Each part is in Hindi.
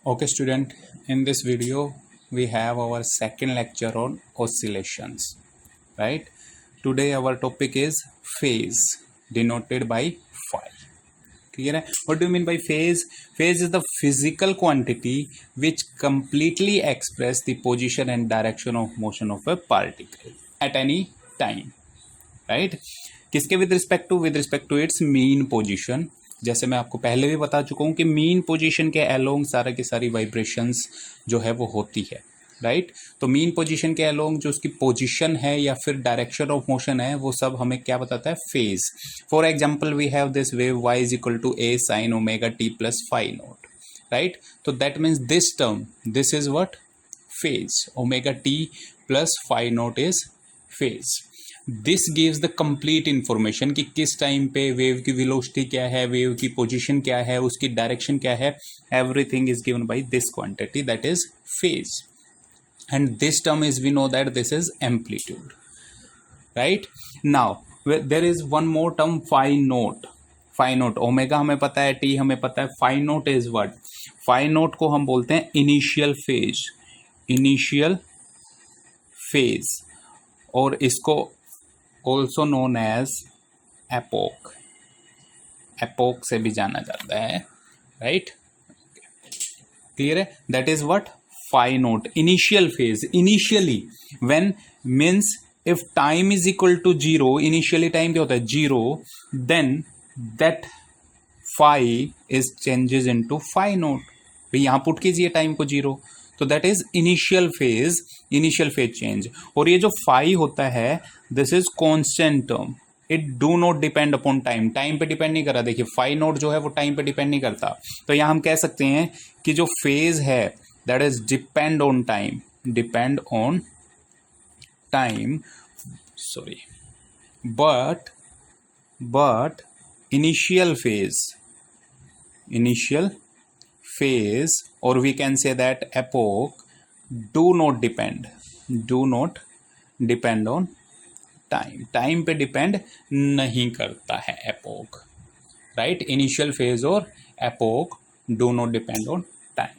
Okay, student, in this video we have our second lecture on oscillations, right? Today our topic is phase denoted by phi. Clear है? What do you mean by phase? Phase is the physical quantity which completely express the position and direction of motion of a particle at any time, right? किसके with respect to its mean position. जैसे मैं आपको पहले भी बता चुका हूँ कि मीन पोजीशन के अलोंग सारा की सारी वाइब्रेशंस जो है वो होती है, राइट? तो मीन पोजीशन के अलोंग जो उसकी पोजीशन है या फिर डायरेक्शन ऑफ मोशन है वो सब हमें क्या बताता है? Phase. For example we have this wave y is equal to a sin omega t plus phi naught, right? तो that means this term, this is what? Phase. Omega t plus phi naught is phase. This gives the complete information कि किस टाइम पे वेव की वेलोसिटी क्या है, वेव की पोजीशन क्या है, उसकी डायरेक्शन क्या है. Everything is given by this quantity, that is phase. And this term is, we know that this is amplitude, right? Now there is one more term phi naught. Phi naught, omega हमें पता है, टी हमें पता है. Phi naught is what? Phi naught को हम बोलते हैं इनिशियल फेज. इनिशियल फेज, और इसको also known as epoch. epoch से भी जाना जाता है, राइट? क्लियर है? That is what? Phi naught. Initial phase. Initially when means if time is equal to zero, initially time क्या होता है? Zero. Then that phi is changes into phi naught. भाई यहां पुट कीजिए टाइम को जीरो, तो that is initial phase. Initial phase change. और ये जो फाई होता है, this is constant term. It do not depend upon time. Time पे डिपेंड नहीं कर रहा. देखिए फाई नोट जो है वो टाइम पे डिपेंड नहीं करता. तो यहां हम कह सकते हैं कि जो फेज है that is depend on time. Depend on time, sorry, but initial phase, or we can say that epoch, do not depend on time पे डिपेंड नहीं करता है epoch, right? initial phase और epoch do not depend on time.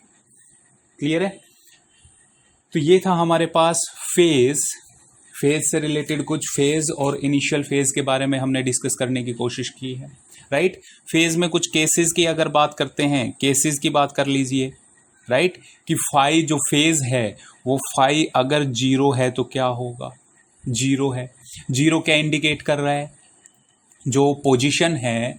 Clear है? तो ये था हमारे पास फेज से रिलेटेड कुछ फेज और इनिशियल फेज के बारे में हमने डिस्कस करने की कोशिश की है, राइट? फेज में कुछ केसेस की अगर बात करते हैं, केसेस की बात कर लीजिए, राइट? कि फाई जो फेज है वो फाई अगर जीरो है तो क्या होगा? जीरो है. जीरो क्या इंडिकेट कर रहा है? जो पोजीशन है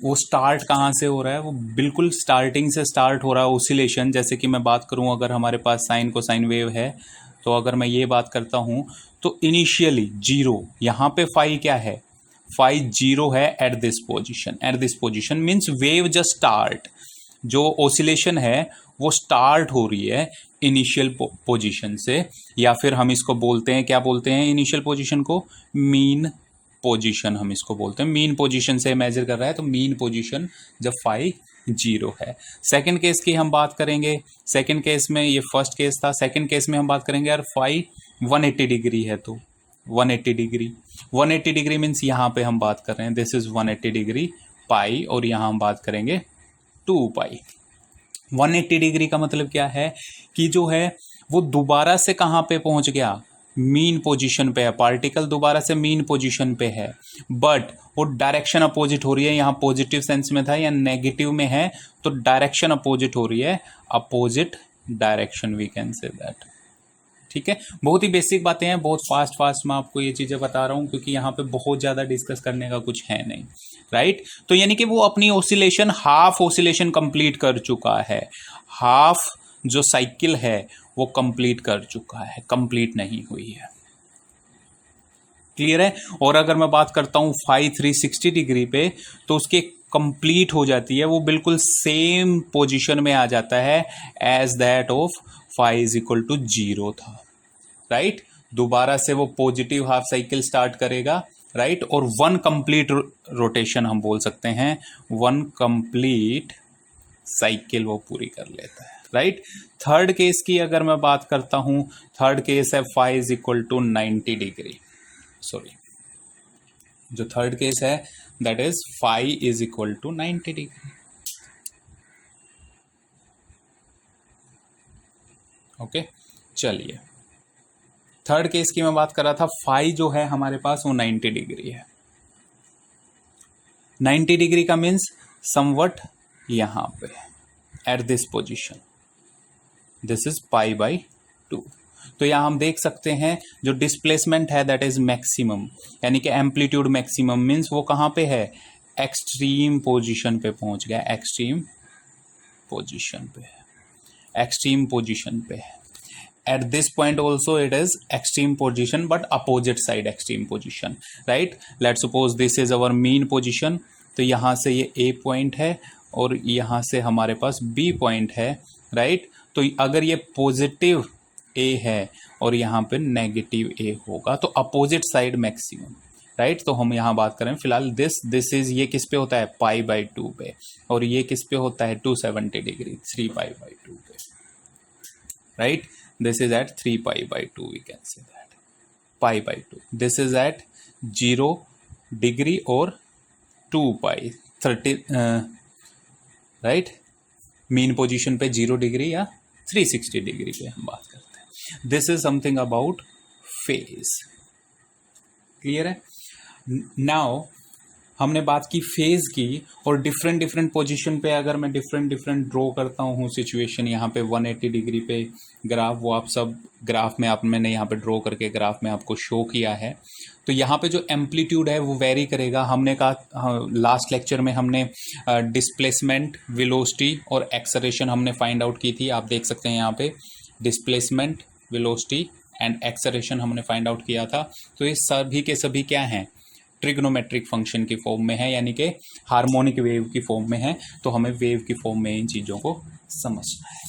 वो स्टार्ट कहाँ से हो रहा है? वो बिल्कुल स्टार्टिंग से स्टार्ट हो रहा है ओसिलेशन. जैसे कि मैं बात करूँ, अगर हमारे पास साइन कोसाइन वेव है, तो अगर मैं ये बात करता हूँ तो इनिशियली जीरो, यहाँ पे फाई क्या है? फाई जीरो है at this position. At this position means wave just start. जो ओसिलेशन है वो स्टार्ट हो रही है इनिशियल पोजीशन से, या फिर हम इसको बोलते हैं, क्या बोलते हैं इनिशियल पोजीशन को? मीन पोजीशन हम इसको बोलते हैं. मीन पोजीशन से मेजर कर रहा है, तो मीन पोजीशन जब फाई जीरो है. सेकंड केस की हम बात करेंगे. सेकंड केस में, ये फर्स्ट केस था, सेकंड केस में हम बात करेंगे यार फाई 180 डिग्री है, तो 180 डिग्री मीन्स यहाँ पे हम बात कर रहे हैं दिस इज 180 डिग्री पाई, और यहाँ हम बात करेंगे 2 पाई. 180 डिग्री का मतलब क्या है? कि जो है वो दोबारा से कहाँ पे पहुंच गया? मीन पोजीशन पे है. पार्टिकल दोबारा से मीन पोजीशन पे है, बट वो डायरेक्शन अपोजिट हो रही है. यहाँ पॉजिटिव सेंस में था या नेगेटिव में है, तो डायरेक्शन अपोजिट हो रही है. Opposite direction we can say that. ठीक है? बहुत ही बेसिक बातें हैं, बहुत फास्ट मैं आपको ये चीज़ें बता रहा हूँ क्योंकि यहाँ पे बहुत ज़्यादा डिस्कस करने का कुछ है नहीं, राइट? तो यानी कि वो अपनी ओसिलेशन, हाफ ओसिलेशन कंप्लीट कर चुका है. हाफ जो साइकिल है वो कंप्लीट कर चुका है, कंप्लीट नहीं हुई है. क्लियर है? और अगर मैं बात करता हूँ फाई 360 डिग्री पे, तो उसके कंप्लीट हो जाती है, वो बिल्कुल सेम पोजीशन में आ जाता है as that of phi is equal to zero था, राइट? दोबारा से वो पॉजिटिव हाफ साइकिल स्टार्ट करेगा, राइट? और वन कंप्लीट रोटेशन हम बोल सकते हैं, वन कंप्लीट साइकिल वो पूरी कर लेता है, राइट? थर्ड केस की अगर मैं बात करता हूं, थर्ड केस है phi is equal to 90 degree. Sorry, जो थर्ड केस है that is phi is equal to 90 degree. Okay, चलिए थर्ड केस की मैं बात कर रहा था। फाई जो है हमारे पास वो 90 डिग्री है। 90 डिग्री का मीन्स समवट यहाँ पे eight this position, this is pi by 2। तो यहाँ हम देख सकते हैं जो डिस्प्लेसमेंट है दैट इज मैक्सिमम, यानी कि एम्पलीट्यूड मैक्सिमम मीन्स वो कहाँ पे है, एक्सट्रीम पोजीशन पे पहुंच गया, एक्सट्रीम पोजीशन पे है, एक्सट्रीम पोजीशन पे है। At this point also it is extreme position but opposite side extreme position, right. Let suppose this is our mean position, तो यहाँ से ये ए पॉइंट है और यहाँ से हमारे पास बी पॉइंट है, राइट। तो अगर ये पॉजिटिव ए है और यहाँ पे नेगेटिव ए होगा तो अपोजिट साइड मैक्सिमम, राइट। तो हम यहाँ बात करें फिलहाल दिस इज, ये किस पे होता है, पाई बाई 2 पे, और ये किस पे होता है, 270 डिग्री, 3 पाई बाई 2 पे, right. This is at 3 pi by 2, we can say that pi by 2। This is at 0 degree और 2 पाई 30, राइट। मीन पोजीशन पे 0 डिग्री या 360 डिग्री पे हम बात करते हैं। This is something about phase, clear है। नाउ हमने बात की फेज की, और डिफरेंट डिफरेंट पोजीशन पे अगर मैं डिफरेंट डिफरेंट ड्रॉ करता हूँ सिचुएशन, यहाँ पे 180 डिग्री पे ग्राफ, वो आप सब ग्राफ में मैंने यहाँ पे ड्रॉ करके ग्राफ में आपको शो किया है। तो यहाँ पे जो एम्पलीट्यूड है वो वेरी करेगा। हमने कहा लास्ट लेक्चर में हमने डिस्प्लेसमेंट, वेलोसिटी और एक्सेलरेशन हमने फाइंड आउट की थी। आप देख सकते हैं यहाँ पे डिस्प्लेसमेंट, वेलोसिटी एंड एक्सेलरेशन हमने फाइंड आउट किया था। तो ये सभी के सभी क्या हैं, ट्रिग्नोमेट्रिक फंक्शन की फॉर्म में है, यानी कि हार्मोनिक वेव की फॉर्म में है। तो हमें वेव की फॉर्म में इन चीज़ों को समझना है,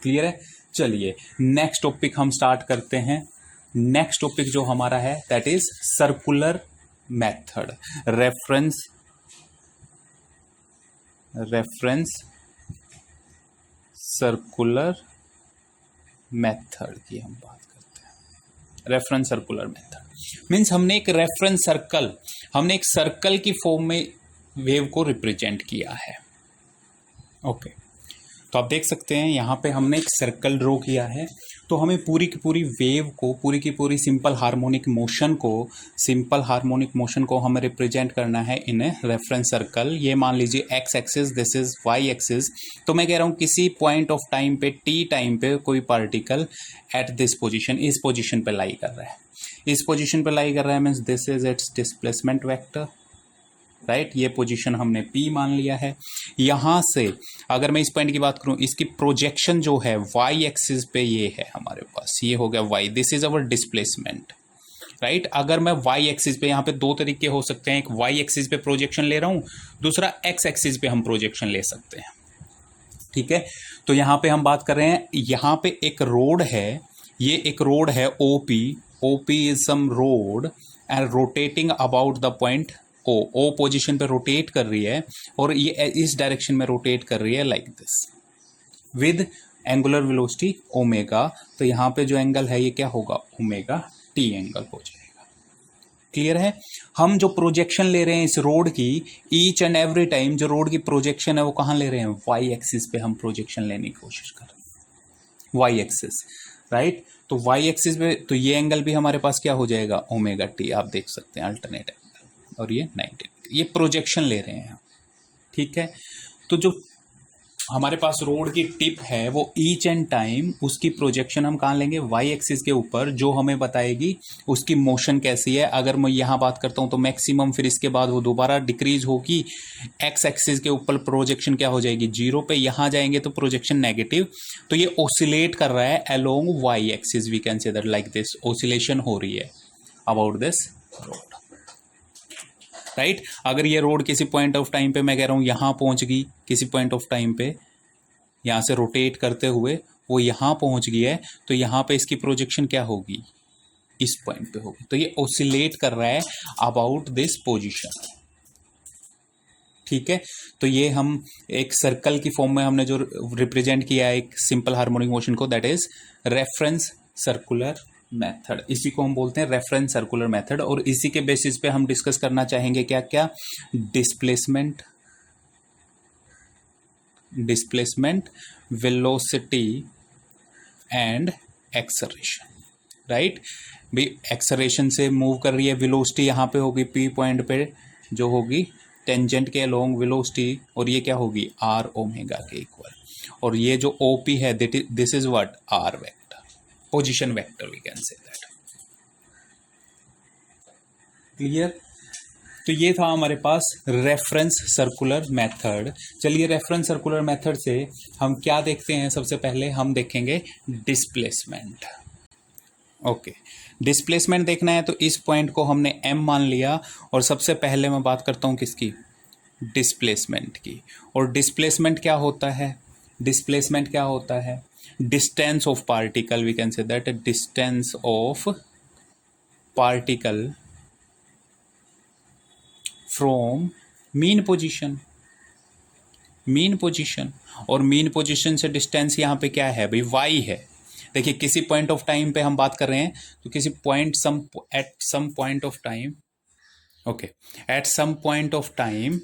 क्लियर है। चलिए नेक्स्ट टॉपिक हम स्टार्ट करते हैं। नेक्स्ट टॉपिक जो हमारा है that is circular method, reference circular method की हम बात करते हैं। रेफरेंस सर्कुलर मेथड मीन्स हमने एक रेफरेंस सर्कल, हमने एक सर्कल की फॉर्म में वेव को रिप्रेजेंट किया है, ओके। तो आप देख सकते हैं यहाँ पे हमने एक सर्कल ड्रॉ किया है। तो हमें पूरी की पूरी वेव को, पूरी की पूरी सिंपल हार्मोनिक मोशन को हमें रिप्रेजेंट करना है इन ए रेफरेंस सर्कल। ये मान लीजिए X axis, this is Y axis. तो मैं कह रहा हूँ किसी पॉइंट ऑफ टाइम पे, टी टाइम पे, कोई पार्टिकल एट दिस पोजिशन, इस पोजिशन पे लाई कर रहा है, इस पोजीशन पे लाई कर रहा है, means this is it's displacement vector, right. ये पोजीशन हमने P मान लिया है। यहां से अगर मैं इस पॉइंट की बात करूं, इसकी प्रोजेक्शन जो है y एक्सिस पे ये है हमारे पास, ये हो गया y, this is our displacement, right. अगर मैं y एक्सिस पे, यहाँ पे दो तरीके हो सकते हैं, एक y एक्सिस पे प्रोजेक्शन ले रहा हूं, दूसरा x एक्सिस पे हम प्रोजेक्शन ले सकते हैं, ठीक है। तो यहाँ पे हम बात कर रहे हैं, यहाँ पे एक रोड है, ये एक रोड है OP is some road and rotating about the point O position पे रोटेट कर रही है, और ये इस डायरेक्शन में रोटेट कर रही है like this with angular velocity omega. तो यहाँ पे जो एंगल है ये क्या होगा, ओमेगा टी एंगल हो जाएगा, क्लियर है। हम जो प्रोजेक्शन ले रहे हैं इस रोड की, ईच एंड एवरी टाइम जो रोड की प्रोजेक्शन है वो कहाँ ले रहे हैं, वाई एक्सिस पे हम प्रोजेक्शन लेने की कोशिश कर रहे हैं, वाई एक्सिस, राइट। तो वाई एक्सिस पे तो ये एंगल भी हमारे पास क्या हो जाएगा, ओमेगा टी, आप देख सकते हैं अल्टरनेट एंगल, और ये 90, ये प्रोजेक्शन ले रहे हैं, ठीक है। तो जो हमारे पास रोड की टिप है वो ईच एंड टाइम उसकी प्रोजेक्शन हम कहाँ लेंगे, वाई एक्सिस के ऊपर, जो हमें बताएगी उसकी मोशन कैसी है। अगर मैं यहाँ बात करता हूँ तो मैक्सिमम, फिर इसके बाद वो दोबारा डिक्रीज होगी, एक्स एक्सिस के ऊपर प्रोजेक्शन क्या हो जाएगी, 0 पे, यहाँ जाएंगे तो प्रोजेक्शन नेगेटिव। तो ये ओसिलेट कर रहा है along Y axis, we can say that like this, oscillation हो रही है अबाउट दिस रोड, राइट। अगर ये रोड किसी पॉइंट ऑफ टाइम पे, मैं कह रहा हूँ यहाँ पहुँच गई, किसी पॉइंट ऑफ टाइम पे यहाँ से रोटेट करते हुए वो यहाँ पहुँच गई है, तो यहाँ पे इसकी प्रोजेक्शन क्या होगी, इस पॉइंट पे होगी। तो ये ओसिलेट कर रहा है अबाउट दिस पोजीशन, ठीक है। तो ये हम एक सर्कल की फॉर्म में हमने जो रिप्रेजेंट किया है एक सिंपल हार्मोनिक मोशन को, that is reference circular method, इसी को हम बोलते हैं रेफरेंस सर्कुलर मेथड। और इसी के बेसिस पे हम डिस्कस करना चाहेंगे क्या क्या, displacement, velocity and acceleration, right. भी एक्सलरेशन से मूव कर रही है, वेलोसिटी यहाँ पे होगी पी पॉइंट पे जो होगी टेंजेंट के अलोंग वेलोसिटी, और ये क्या होगी आर ओमेगा के इक्वल, और ये जो ओ पी है this is what our vector, position vector we can say that. Clear. तो ये था हमारे पास रेफरेंस सर्कुलर मेथड। चलिए रेफरेंस सर्कुलर मेथड से हम क्या देखते हैं, सबसे पहले हम देखेंगे डिस्प्लेसमेंट। ओके, डिस्प्लेसमेंट देखना है तो इस पॉइंट को हमने m मान लिया, और सबसे पहले मैं बात करता हूँ किसकी, डिस्प्लेसमेंट की। और डिस्प्लेसमेंट क्या होता है, डिस्प्लेसमेंट क्या होता है, distance of particle, we can say that distance of particle from mean position, mean position. और मीन पोजीशन से डिस्टेंस यहाँ पे क्या है भाई, y है। देखिए किसी पॉइंट ऑफ टाइम पे हम बात कर रहे हैं, तो किसी point at some point of time, okay, at some point of time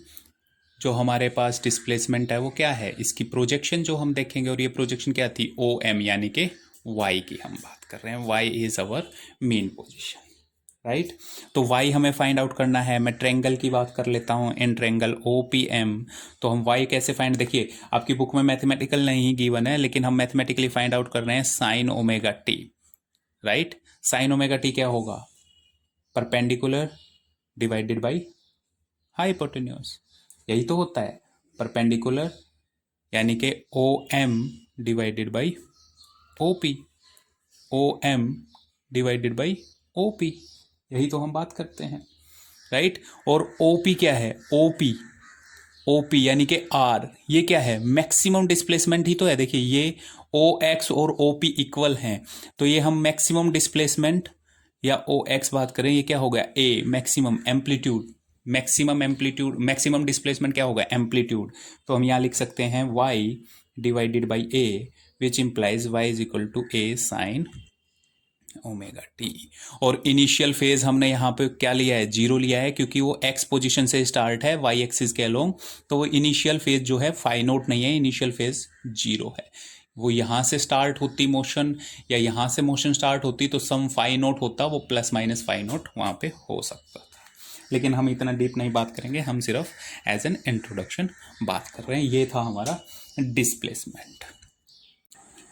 जो हमारे पास डिस्प्लेसमेंट है वो क्या है, इसकी प्रोजेक्शन जो हम देखेंगे, और ये प्रोजेक्शन क्या थी ओ एम, यानी कि y की हम बात कर रहे हैं, y is our mean position, right. तो y हमें फाइंड आउट करना है। मैं ट्रेंगल की बात कर लेता हूँ, इन ट्रेंगल OPM। तो हम y कैसे फाइंड, देखिए आपकी बुक में मैथमेटिकल नहीं गिवन है, लेकिन हम मैथमेटिकली फाइंड आउट कर रहे हैं sign omega T, right. Sign omega T क्या होगा, परपेंडिकुलर डिवाइडेड बाई हाइपोटेन्यूज, यही तो होता है परपेंडिकुलर, यानी कि OM divided by OP, OM divided by OP, यही तो हम बात करते हैं, राइट। और OP क्या है, OP यानी कि R, ये क्या है, मैक्सिमम डिस्प्लेसमेंट ही तो है। देखिए ये OX और OP इक्वल हैं, तो ये हम मैक्सिमम डिस्प्लेसमेंट या OX बात करें, ये क्या हो गया A, maximum amplitude, maximum amplitude, maximum displacement क्या होगा एम्पलीट्यूड। तो हम यहाँ लिख सकते हैं y divided by A, which implies y is equal to A sine omega t. और इनिशियल फेज हमने यहाँ पे क्या लिया है, जीरो लिया है, क्योंकि वो एक्स पोजीशन से स्टार्ट है वाई एक्सिस के अलोंग, तो वो इनिशियल फेज जो है फाई नोट नहीं है, इनिशियल फेज जीरो है। वो यहाँ से स्टार्ट होती मोशन या यहाँ से मोशन स्टार्ट होती तो सम फाई नोट होता, वो प्लस माइनस फाई नोट वहाँ पे हो सकता था, लेकिन हम इतना डीप नहीं बात करेंगे, हम सिर्फ एज एन इंट्रोडक्शन बात कर रहे हैं। ये था हमारा डिस्प्लेसमेंट।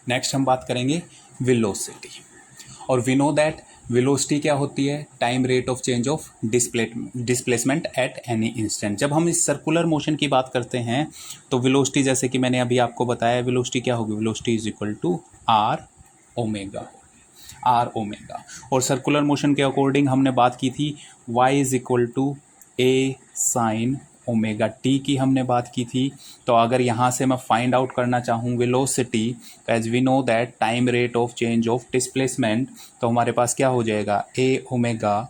नेक्स्ट हम बात करेंगे वेलोसिटी, और वी नो दैट वेलोसिटी क्या होती है, time rate of change of displacement at any instant. जब हम इस सर्कुलर मोशन की बात करते हैं तो वेलोसिटी, जैसे कि मैंने अभी आपको बताया, वेलोसिटी क्या होगी, velocity is equal to r omega, r omega. और सर्कुलर मोशन के अकॉर्डिंग हमने बात की थी y is equal to a sine omega t की हमने बात की थी। तो अगर यहाँ से मैं फाइंड आउट करना चाहूँ velocity, as we know that time rate of change of displacement, तो हमारे पास क्या हो जाएगा A omega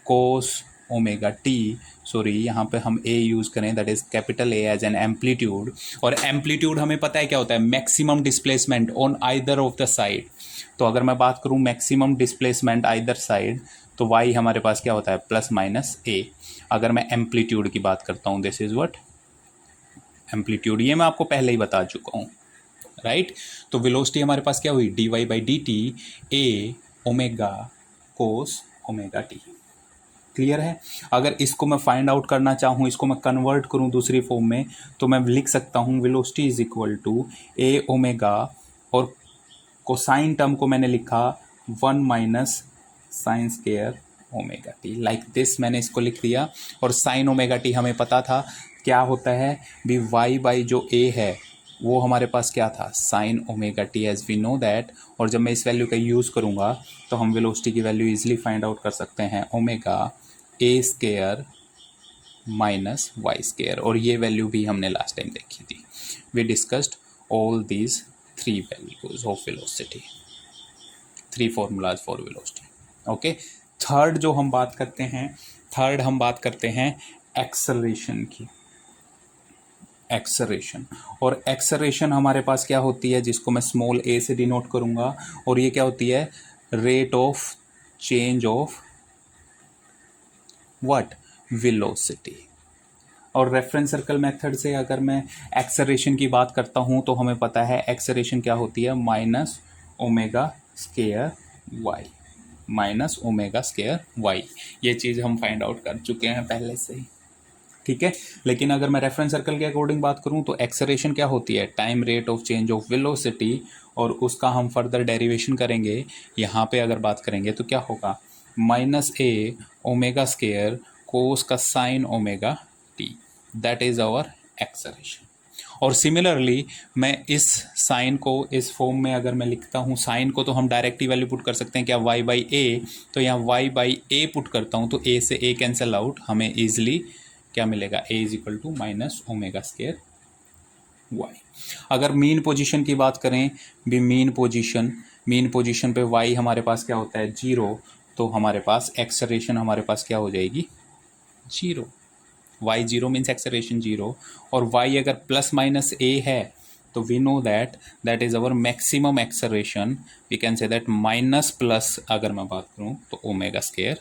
cos omega T, sorry यहाँ पे हम ए यूज़ करें, that is capital A as an amplitude. और एम्पलीट्यूड हमें पता है क्या होता है, maximum displacement on either of the side. तो अगर मैं बात करूँ मैक्सिमम डिस्प्लेसमेंट आइदर साइड, तो y हमारे पास क्या होता है प्लस माइनस ए। अगर मैं एम्पलीट्यूड की बात करता हूँ, दिस इज व्हाट एम्पलीट्यूड, ये मैं आपको पहले ही बता चुका हूँ, राइट। तो वेलोसिटी हमारे पास क्या हुई, dy by D T A omega cos omega T. Clear है। अगर इसको मैं फाइंड आउट करना चाहूँ, इसको मैं कन्वर्ट करूँ दूसरी फॉर्म में, तो मैं लिख सकता हूँ velocity is equal to a omega, और कोसाइन टर्म को मैंने लिखा 1 minus sine square omega t, like this मैंने इसको लिख दिया। और साइन ओमेगा टी हमें पता था क्या होता है भी, y बाई जो a है वो हमारे पास क्या था sine omega t, as we know that. और जब मैं इस वैल्यू का यूज़ करूँगा तो हम वेलोसिटी की वैल्यू इजीली फाइंड आउट कर सकते हैं, omega a square minus y square. और ये वैल्यू भी हमने लास्ट टाइम देखी थी। We discussed all these 3 values of velocity, 3 formulas for velocity. Okay, third जो हम बात करते हैं, थर्ड हम बात करते हैं एक्सेलरेशन की। एक्सेलरेशन, और एक्सेलरेशन हमारे पास क्या होती है, जिसको मैं स्मॉल ए से डिनोट करूंगा, और ये क्या होती है rate of change of what velocity. और रेफरेंस सर्कल मेथड से अगर मैं एक्सेलरेशन की बात करता हूं तो हमें पता है एक्सेलरेशन क्या होती है minus omega square y minus omega square y. ये चीज़ हम फाइंड आउट कर चुके हैं पहले से ही, ठीक है। लेकिन अगर मैं रेफरेंस सर्कल के अकॉर्डिंग बात करूं तो एक्सेलरेशन क्या होती है, time rate of change of velocity, और उसका हम फर्दर डेरिवेशन करेंगे। यहाँ पे अगर बात करेंगे तो क्या होगा, minus a omega square cos का sine omega t, that is our acceleration. और सिमिलरली मैं इस साइन को इस फॉर्म में अगर मैं लिखता हूँ, साइन को तो हम डायरेक्टली वैल्यू पुट कर सकते हैं क्या, वाई बाई ए, तो यहाँ वाई बाई ए पुट करता हूँ तो ए से ए कैंसिल आउट, हमें ईजिली क्या मिलेगा, A is equal to minus omega square y. अगर मीन पोजीशन की बात करें भी, मीन पोजीशन पे वाई हमारे पास क्या होता है, जीरो, तो हमारे पास एक्सेलरेशन हमारे पास क्या हो जाएगी, zero. Y zero means acceleration zero, और वाई अगर प्लस माइनस ए है तो we know that is our maximum acceleration, we can say that minus plus अगर मैं बात करूं तो omega square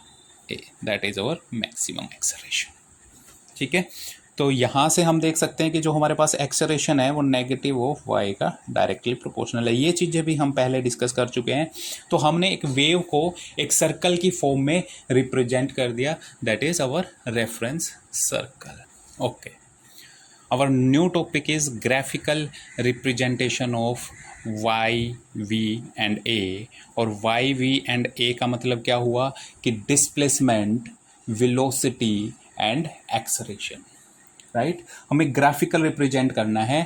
a, that is our maximum acceleration, ठीक है। तो यहाँ से हम देख सकते हैं कि जो हमारे पास एक्सेलरेशन है वो नेगेटिव ऑफ वाई का डायरेक्टली प्रोपोर्शनल है। ये चीज़ें भी हम पहले डिस्कस कर चुके हैं। तो हमने एक वेव को एक सर्कल की फॉर्म में रिप्रेजेंट कर दिया, that is our reference circle. Okay, our new topic is graphical representation of y v and A. और वाई वी एंड ए का मतलब क्या हुआ कि displacement, velocity and acceleration, right. हमें ग्राफिकल रिप्रेजेंट करना है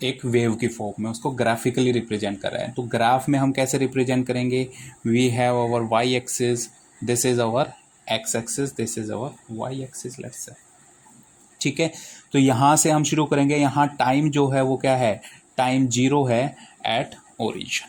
एक वेव की फॉर्म में, उसको ग्राफिकली रिप्रेजेंट कर रहे हैं। तो ग्राफ में हम कैसे रिप्रेजेंट करेंगे, we have our Y axis, this is our X axis, this is our Y axis, let's say, ठीक है। तो यहाँ से हम शुरू करेंगे। यहाँ टाइम जो है वो क्या है, टाइम जीरो है एट ओरिजिन,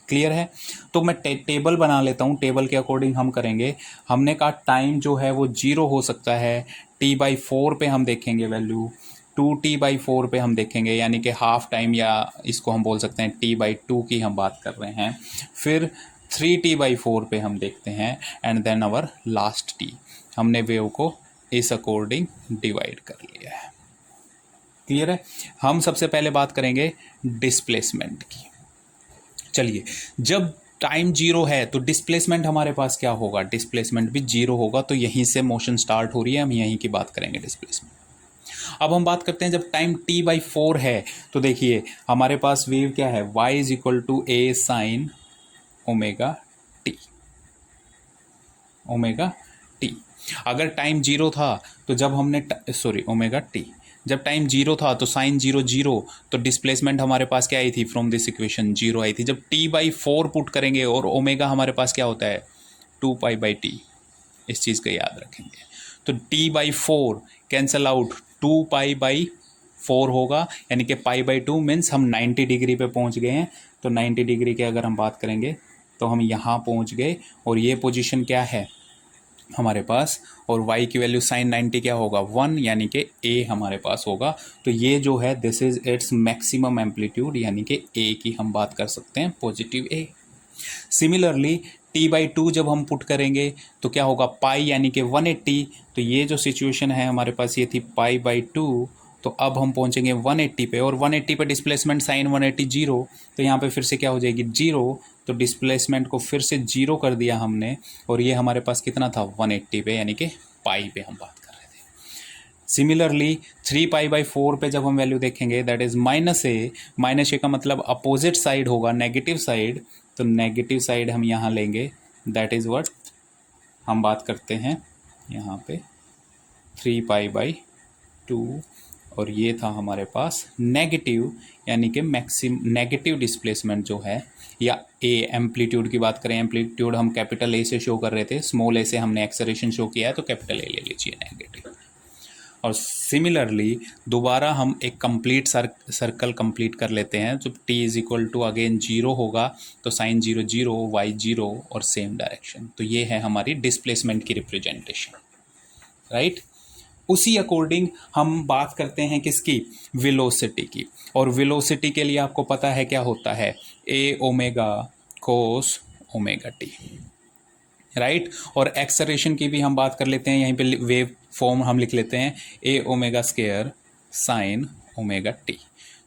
क्लियर है। तो मैं टेबल बना लेता हूँ, टेबल के अकॉर्डिंग हम करेंगे। हमने कहा टाइम जो है वो जीरो हो सकता है, टी बाई फोर पे हम देखेंगे वैल्यू, 2t/4 पे हम देखेंगे, यानी कि हाफ टाइम, या इसको हम बोल सकते हैं t/2 की हम बात कर रहे हैं। फिर 3t/4 पे हम देखते हैं, and then our last t। हमने वेव को इस अकॉर्डिंग डिवाइड कर लिया है, क्लियर है। हम सबसे पहले बात करेंगे डिस्प्लेसमेंट की। चलिए, जब टाइम जीरो है तो डिस्प्लेसमेंट हमारे पास क्या होगा, डिस्प्लेसमेंट भी जीरो होगा। तो यहीं से मोशन स्टार्ट हो रही है, हम यहीं की बात करेंगे डिस्प्लेसमेंट। अब हम बात करते हैं जब टाइम t/4 है, तो देखिए हमारे पास वेव क्या है, y is equal to a sine omega t, omega t. अगर टाइम जीरो था तो जब हमने ओमेगा टी, जब टाइम जीरो था तो साइन जीरो जीरो, तो डिस्प्लेसमेंट हमारे पास क्या आई थी, फ्रॉम दिस इक्वेशन जीरो आई थी। जब t/4 पुट करेंगे और ओमेगा हमारे पास क्या होता है 2π/t, इस चीज़ का याद रखेंगे। तो t/4 कैंसल आउट, 2π/4 होगा, यानी कि π/2 मीन्स हम 90 डिग्री पे पहुंच गए हैं। तो 90 डिग्री की अगर हम बात करेंगे तो हम यहाँ पहुँच गए, और ये पोजीशन क्या है हमारे पास, और y की वैल्यू साइन 90 क्या होगा 1, यानी कि a हमारे पास होगा। तो ये जो है this is its maximum amplitude, यानी कि a की हम बात कर सकते हैं पॉजिटिव a। सिमिलरली t/2 जब हम पुट करेंगे तो क्या होगा पाई, यानी कि 180। तो ये जो सिचुएशन है हमारे पास ये थी π/2, तो अब हम पहुंचेंगे 180 पे, और 180 पे डिस्प्लेसमेंट साइन 180 जीरो, तो यहाँ पे फिर से क्या हो जाएगी जीरो। तो डिस्प्लेसमेंट को फिर से जीरो कर दिया हमने, और ये हमारे पास कितना था 180 पे, यानी कि पाई पे हम बात कर रहे थे। सिमिलरली 3π/4 पे जब हम वैल्यू देखेंगे दैट इज -a का मतलब अपोजिट साइड होगा, नेगेटिव साइड। तो नेगेटिव साइड हम यहाँ लेंगे, दैट इज व्हाट हम बात करते हैं यहाँ पे 3π/2, और ये था हमारे पास नेगेटिव, यानी कि नेगेटिव डिस्प्लेसमेंट जो है, या ए एम्पलीट्यूड की बात करें, एम्पलीट्यूड हम कैपिटल ए से शो कर रहे थे, स्मॉल ए से हमने एक्सेलरेशन शो किया है, तो कैपिटल ए ले लीजिए नेगेटिव। और सिमिलरली दोबारा हम एक कंप्लीट सर्कल कंप्लीट कर लेते हैं। जब t is equal to again zero होगा तो sine zero zero, y zero, और सेम डायरेक्शन। तो ये है हमारी डिस्प्लेसमेंट की रिप्रेजेंटेशन, राइट। उसी अकॉर्डिंग हम बात करते हैं किसकी, वेलोसिटी की। और वेलोसिटी के लिए आपको पता है क्या होता है, a omega cos omega T, right. और एक्सेलरेशन की भी हम बात कर लेते हैं, यहीं पे वेव फॉर्म हम लिख लेते हैं a omega square sine omega T.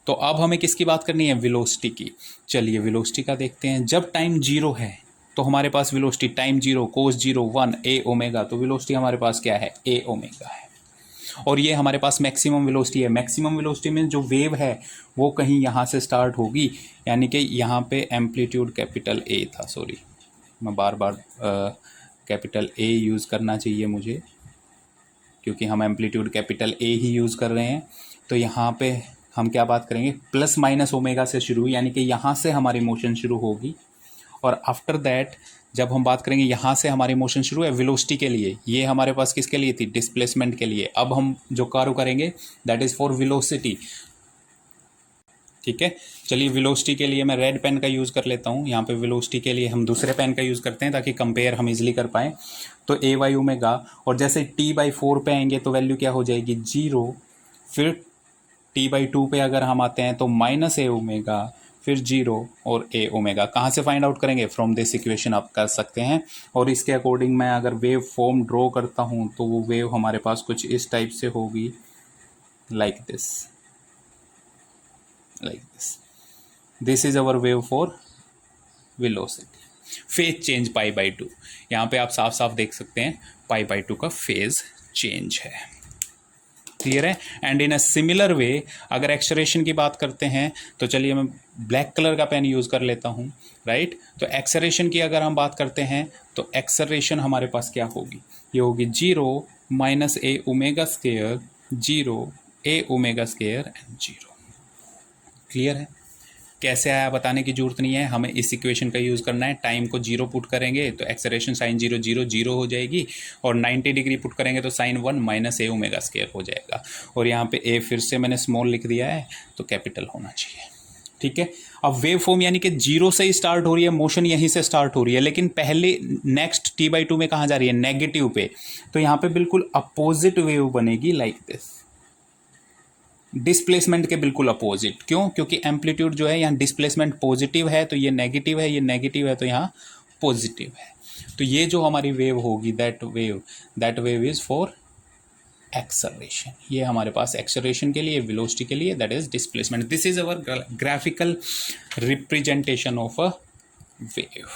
तो अब हमें किसकी बात करनी है, वेलोसिटी की। चलिए वेलोसिटी का देखते हैं। जब टाइम जीरो है तो हमारे पास velocity time zero cos zero 1 A omega, तो वेलोसिटी हमारे पास क्या है, ए ओमेगा है। और ये हमारे पास मैक्सिमम वेलोसिटी है। मैक्सिमम वेलोसिटी में जो वेव है वो कहीं यहाँ से स्टार्ट होगी, यानी कि यहाँ पे एम्पलीट्यूड कैपिटल ए था, सॉरी मैं बार बार कैपिटल ए यूज़ करना चाहिए मुझे, क्योंकि हम amplitude capital A he use कर रहे हैं। तो यहाँ पे हम क्या बात करेंगे, प्लस माइनस ओमेगा से शुरू, यानी कि यहाँ से हमारी मोशन शुरू होगी। और आफ्टर दैट जब हम बात करेंगे यहाँ से हमारी मोशन शुरू है वेलोसिटी के लिए, ये हमारे पास किसके लिए थी, डिस्प्लेसमेंट के लिए। अब हम जो कर्व करेंगे दैट इज़ फॉर वेलोसिटी, ठीक है। चलिए वेलोसिटी के लिए मैं रेड पेन का यूज़ कर लेता हूँ। यहाँ पे वेलोसिटी के लिए हम दूसरे पेन का यूज़ करते हैं ताकि कंपेयर हम इजीली कर पाएँ। तो ए वाई ओमेगा, और जैसे t/4 पे आएंगे तो वैल्यू क्या हो जाएगी, 0। फिर t/2 पे अगर हम आते हैं तो माइनस ए ओमेगा, फिर 0 और ए ओमेगा। कहाँ से फाइंड आउट करेंगे, फ्रॉम दिस इक्वेशन आप कर सकते हैं। और इसके अकॉर्डिंग मैं अगर वेव फॉर्म ड्रॉ करता हूँ तो वो वेव हमारे पास कुछ इस टाइप से होगी, like this, like this. This is our wave for velocity. Phase change π/2, यहाँ पे आप साफ साफ देख सकते हैं π/2 का फेज चेंज है। क्लियर है। And in a similar way अगर एक्सेलरेशन की बात करते हैं तो चलिए मैं ब्लैक कलर का पेन यूज़ कर लेता हूँ, राइट। तो एक्सेलरेशन की अगर हम बात करते हैं तो एक्सेलरेशन हमारे पास क्या होगी, ये होगी 0 minus a omega square, 0 A omega square and 0। Clear है। कैसे आया बताने की जरूरत नहीं है, हमें इस इक्वेशन का यूज़ करना है। टाइम को 0 पुट करेंगे तो एक्सेलरेशन साइन 0 0 0 हो जाएगी, और 90 डिग्री पुट करेंगे तो sign 1 minus a omega square हो जाएगा। और यहाँ पे ए फिर से मैंने स्मॉल लिख दिया है तो कैपिटल होना चाहिए, ठीक है। अब वेव फॉर्म यानी कि 0 से ही स्टार्ट हो रही है, मोशन यहीं से स्टार्ट हो रही है, लेकिन पहले नेक्स्ट t/2 में कहाँ जा रही है, नेगेटिव पे। तो यहाँ पे बिल्कुल अपोजिट वेव बनेगी, लाइक दिस, डिस्प्लेसमेंट के बिल्कुल अपोजिट। क्यों, क्योंकि एम्पलीट्यूड जो है यहाँ डिस्प्लेसमेंट पॉजिटिव है तो ये नेगेटिव है, ये नेगेटिव है तो यहाँ पॉजिटिव है। तो ये जो हमारी वेव होगी that wave is for acceleration. ये हमारे पास एक्सेलरेशन के लिए, वेलोसिटी के लिए, that is displacement. This is our graphical representation of a wave.